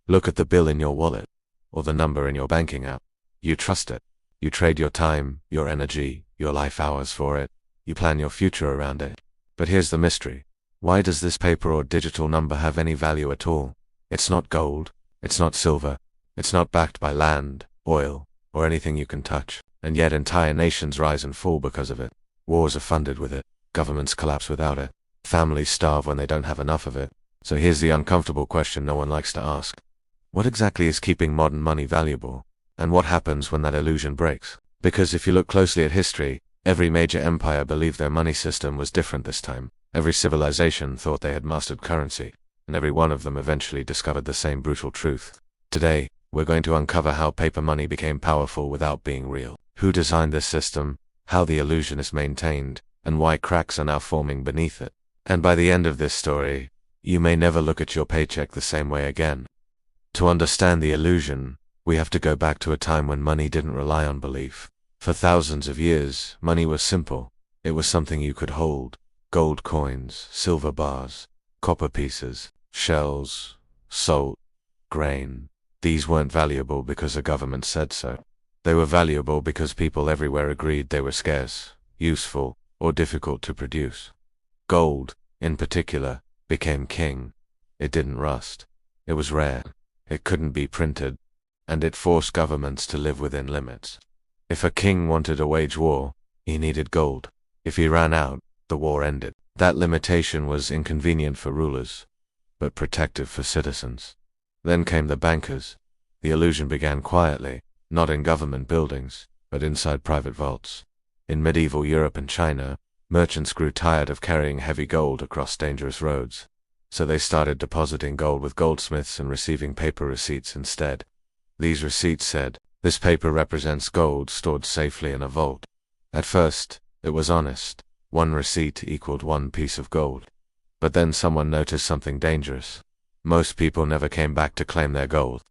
Look at the bill in your wallet, or the number in your banking app. You trust it. You trade your time, your energy, your life hours for it. You plan your future around it. But here's the mystery. Why does this paper or digital number have any value at all? It's not gold. It's not silver. It's not backed by land, oil, or anything you can touch. And yet entire nations rise and fall because of it. Wars are funded with it. Governments collapse without it. Families starve when they don't have enough of it. So here's the uncomfortable question no one likes to ask. What exactly is keeping modern money valuable? And what happens when that illusion breaks? Because if you look closely at history, every major empire believed their money system was different this time. Every civilization thought they had mastered currency, and every one of them eventually discovered the same brutal truth. Today, we're going to uncover how paper money became powerful without being real. Who designed this system, how the illusion is maintained, and why cracks are now forming beneath it. And by the end of this story, you may never look at your paycheck the same way again. To understand the illusion, we have to go back to a time when money didn't rely on belief. For thousands of years, money was simple. It was something you could hold. Gold coins, silver bars, copper pieces, shells, salt, grain. These weren't valuable because the government said so. They were valuable because people everywhere agreed they were scarce, useful, or difficult to produce. Gold, in particular, became king. It didn't rust. It was rare. It couldn't be printed. And it forced governments to live within limits. If a king wanted to wage war, he needed gold. If he ran out, the war ended. That limitation was inconvenient for rulers, but protective for citizens. Then came the bankers. The illusion began quietly, not in government buildings, but inside private vaults. In medieval Europe and China, merchants grew tired of carrying heavy gold across dangerous roads, so they started depositing gold with goldsmiths and receiving paper receipts instead. These receipts said, "This paper represents gold stored safely in a vault." At first, it was honest. One receipt equaled one piece of gold. But then someone noticed something dangerous. Most people never came back to claim their gold.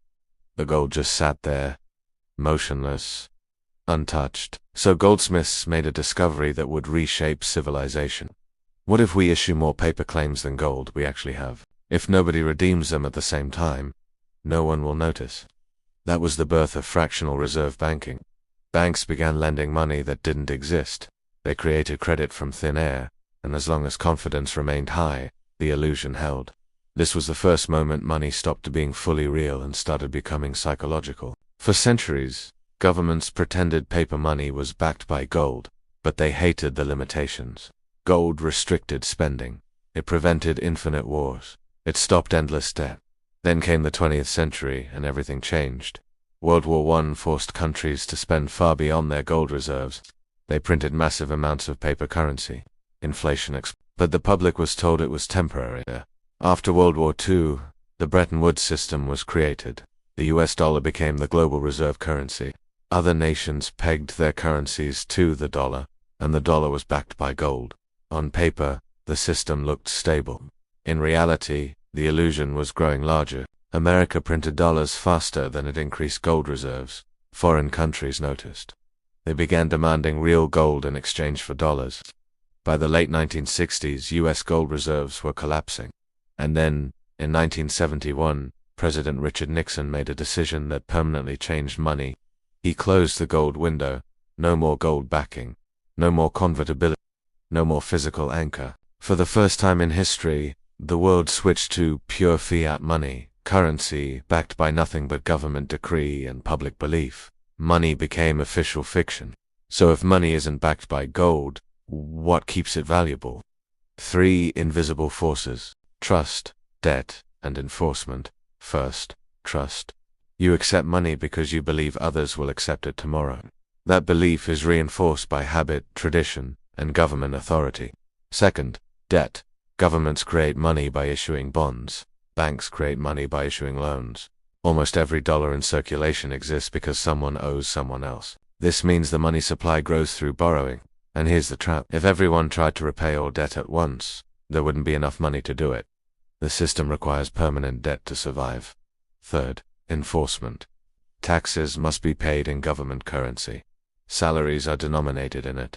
The gold just sat there, motionless, untouched. So goldsmiths made a discovery that would reshape civilization. What if we issue more paper claims than gold we actually have? If nobody redeems them at the same time, no one will notice. That was the birth of fractional reserve banking. Banks began lending money that didn't exist. They created credit from thin air, and as long as confidence remained high, the illusion held. This was the first moment money stopped being fully real and started becoming psychological. For centuries, governments pretended paper money was backed by gold, but they hated the limitations. Gold restricted spending. It prevented infinite wars. It stopped endless debt. Then came the 20th century, and everything changed. World War I forced countries to spend far beyond their gold reserves. They printed massive amounts of paper currency. Inflation exploded. But the public was told it was temporary. After World War II, the Bretton Woods system was created. The US dollar became the global reserve currency. Other nations pegged their currencies to the dollar, and the dollar was backed by gold. On paper, the system looked stable. In reality, the illusion was growing larger. America printed dollars faster than it increased gold reserves. Foreign countries noticed. They began demanding real gold in exchange for dollars. By the late 1960s, US gold reserves were collapsing. And then, in 1971, President Richard Nixon made a decision that permanently changed money. He closed the gold window. No more gold backing. No more convertibility. No more physical anchor. For the first time in history, the world switched to pure fiat money, currency backed by nothing but government decree and public belief. Money became official fiction. So if money isn't backed by gold, what keeps it valuable? 3 invisible forces: trust, debt, and enforcement. First, trust. You accept money because you believe others will accept it tomorrow. That belief is reinforced by habit, tradition, and government authority. Second, debt. Governments create money by issuing bonds. Banks create money by issuing loans. Almost every dollar in circulation exists because someone owes someone else. This means the money supply grows through borrowing. And here's the trap. If everyone tried to repay all debt at once, there wouldn't be enough money to do it. The system requires permanent debt to survive. Third, enforcement. Taxes must be paid in government currency. Salaries are denominated in it.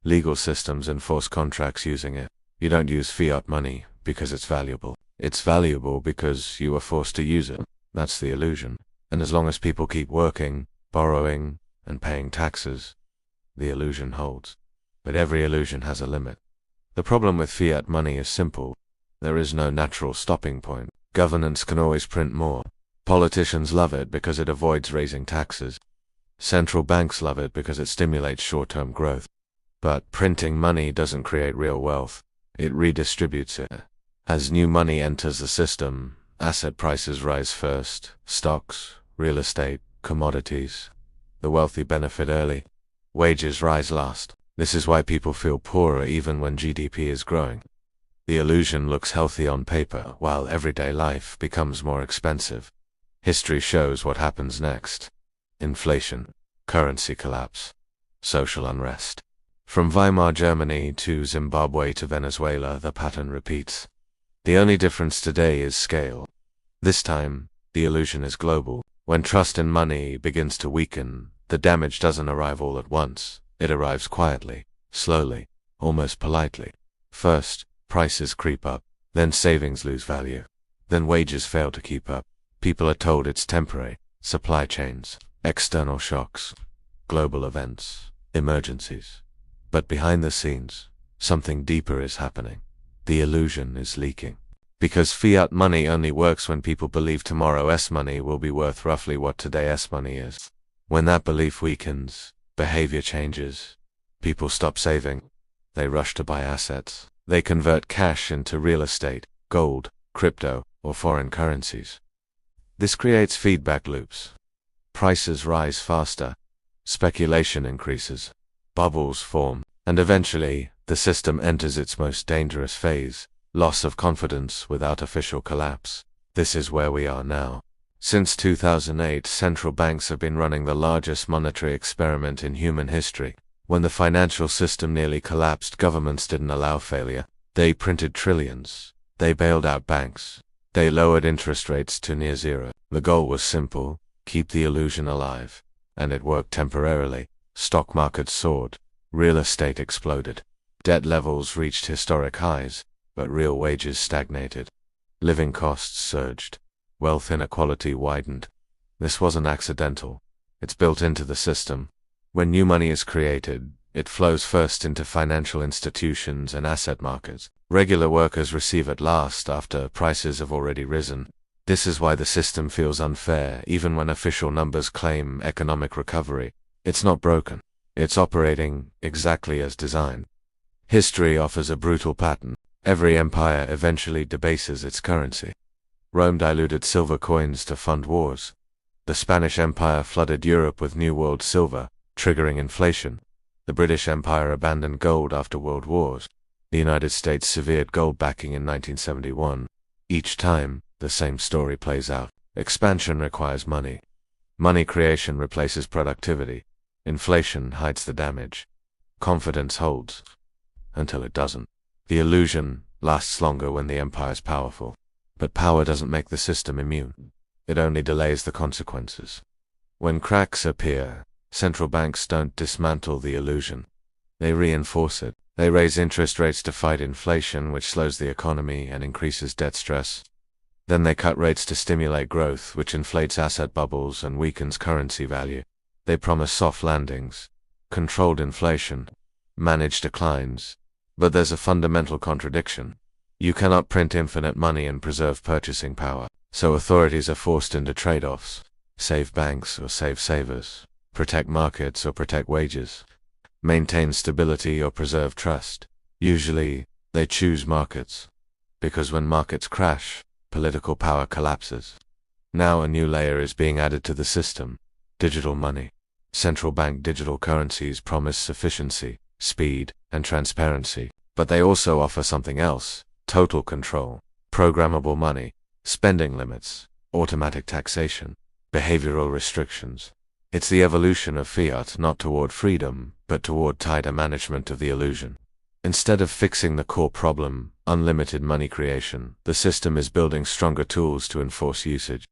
Legal systems enforce contracts using it. You don't use fiat money because it's valuable. It's valuable because you are forced to use it. That's the illusion. And as long as people keep working, borrowing, and paying taxes, the illusion holds. But every illusion has a limit. The problem with fiat money is simple. There is no natural stopping point. Governments can always print more. Politicians love it because it avoids raising taxes. Central banks love it because it stimulates short-term growth. But printing money doesn't create real wealth. It redistributes it. As new money enters the system, asset prices rise first. Stocks, real estate, commodities. The wealthy benefit early. Wages rise last. This is why people feel poorer even when GDP is growing. The illusion looks healthy on paper, while everyday life becomes more expensive. History shows what happens next. Inflation, currency collapse, social unrest. From Weimar Germany to Zimbabwe to Venezuela, the pattern repeats. The only difference today is scale. This time, the illusion is global. When trust in money begins to weaken, the damage doesn't arrive all at once. It arrives quietly, slowly, almost politely. First, prices creep up, then savings lose value, then wages fail to keep up. People are told it's temporary. Supply chains, external shocks, global events, emergencies. But behind the scenes, something deeper is happening. The illusion is leaking. Because fiat money only works when people believe tomorrow's money will be worth roughly what today's money is. When that belief weakens, behavior changes. People stop saving. They rush to buy assets. They convert cash into real estate, gold, crypto, or foreign currencies. This creates feedback loops. Prices rise faster. Speculation increases. Bubbles form. And eventually, the system enters its most dangerous phase, loss of confidence without official collapse. This is where we are now. Since 2008, central banks have been running the largest monetary experiment in human history. When the financial system nearly collapsed, governments didn't allow failure. They printed trillions. They bailed out banks. They lowered interest rates to near zero. The goal was simple: keep the illusion alive. And it worked temporarily. Stock markets soared. Real estate exploded. Debt levels reached historic highs, but real wages stagnated. Living costs surged. Wealth inequality widened. This wasn't accidental. It's built into the system. When new money is created, it flows first into financial institutions and asset markets. Regular workers receive it last after prices have already risen. This is why the system feels unfair, even when official numbers claim economic recovery. It's not broken. It's operating exactly as designed. History offers a brutal pattern. Every empire eventually debases its currency. Rome diluted silver coins to fund wars. The Spanish Empire flooded Europe with New World silver, triggering inflation. The British Empire abandoned gold after world wars. The United States severed gold backing in 1971. Each time, the same story plays out. Expansion requires money. Money creation replaces productivity. Inflation hides the damage. Confidence holds. Until it doesn't. The illusion lasts longer when the empire's powerful. But power doesn't make the system immune. It only delays the consequences. When cracks appear, central banks don't dismantle the illusion. They reinforce it. They raise interest rates to fight inflation, which slows the economy and increases debt stress. Then they cut rates to stimulate growth, which inflates asset bubbles and weakens currency value. They promise soft landings, controlled inflation, managed declines. But there's a fundamental contradiction. You cannot print infinite money and preserve purchasing power. So authorities are forced into trade-offs. Save banks or save savers. Protect markets or protect wages. Maintain stability or preserve trust. Usually, they choose markets. Because when markets crash, political power collapses. Now a new layer is being added to the system. Digital money. Central bank digital currencies promise sufficiency, speed, and transparency. But they also offer something else: total control, programmable money, spending limits, automatic taxation, behavioral restrictions. It's the evolution of fiat, not toward freedom, but toward tighter management of the illusion. Instead of fixing the core problem, unlimited money creation, the system is building stronger tools to enforce usage.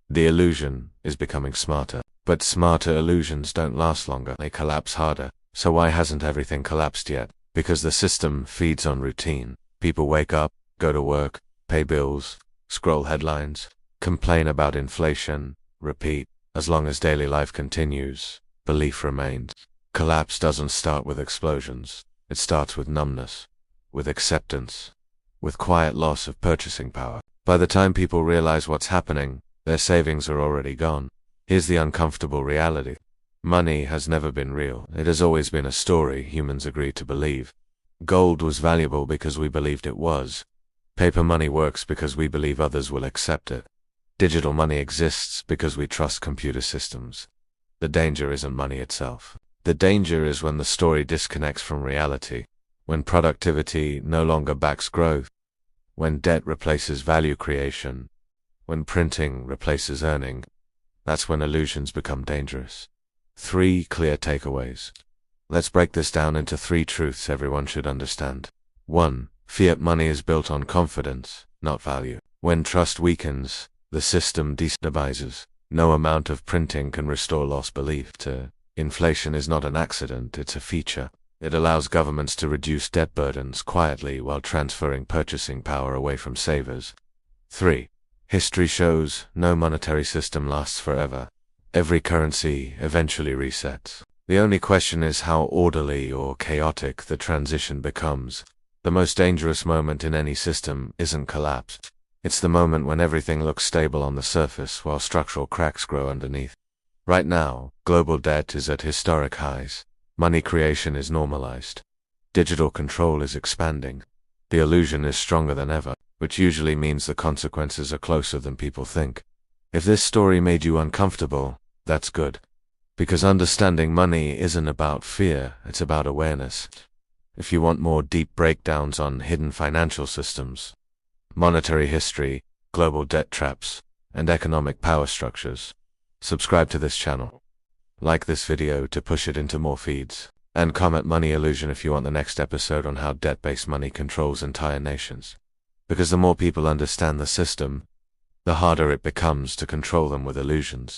The illusion is becoming smarter. But smarter illusions don't last longer. They collapse harder. So why hasn't everything collapsed yet? Because the system feeds on routine. People wake up, go to work, pay bills, scroll headlines, Complain about inflation, repeat. As long as daily life continues, belief remains. Collapse doesn't start with explosions. It starts with numbness, with acceptance, with quiet loss of purchasing power. By the time people realize what's happening, their savings are already gone. Here's the uncomfortable reality. Money has never been real. It has always been a story humans agreed to believe. Gold was valuable because we believed it was. Paper money works because we believe others will accept it. Digital money exists because we trust computer systems. The danger isn't money itself. The danger is when the story disconnects from reality, when productivity no longer backs growth, when debt replaces value creation, when printing replaces earning. That's when illusions become dangerous. 3 clear takeaways. Let's break this down into 3 truths everyone should understand. 1. Fiat money is built on confidence, not value. When trust weakens, the system destabilizes. No amount of printing can restore lost belief. Inflation is not an accident, it's a feature. It allows governments to reduce debt burdens quietly while transferring purchasing power away from savers. 3. History shows no monetary system lasts forever. Every currency eventually resets. The only question is how orderly or chaotic the transition becomes. The most dangerous moment in any system isn't collapse. It's the moment when everything looks stable on the surface while structural cracks grow underneath. Right now, global debt is at historic highs. Money creation is normalized. Digital control is expanding. The illusion is stronger than ever, which usually means the consequences are closer than people think. If this story made you uncomfortable, that's good. Because understanding money isn't about fear, it's about awareness. If you want more deep breakdowns on hidden financial systems, monetary history, global debt traps, and economic power structures, subscribe to this channel. Like this video to push it into more feeds, and comment Money Illusion if you want the next episode on how debt-based money controls entire nations. Because the more people understand the system, the harder it becomes to control them with illusions.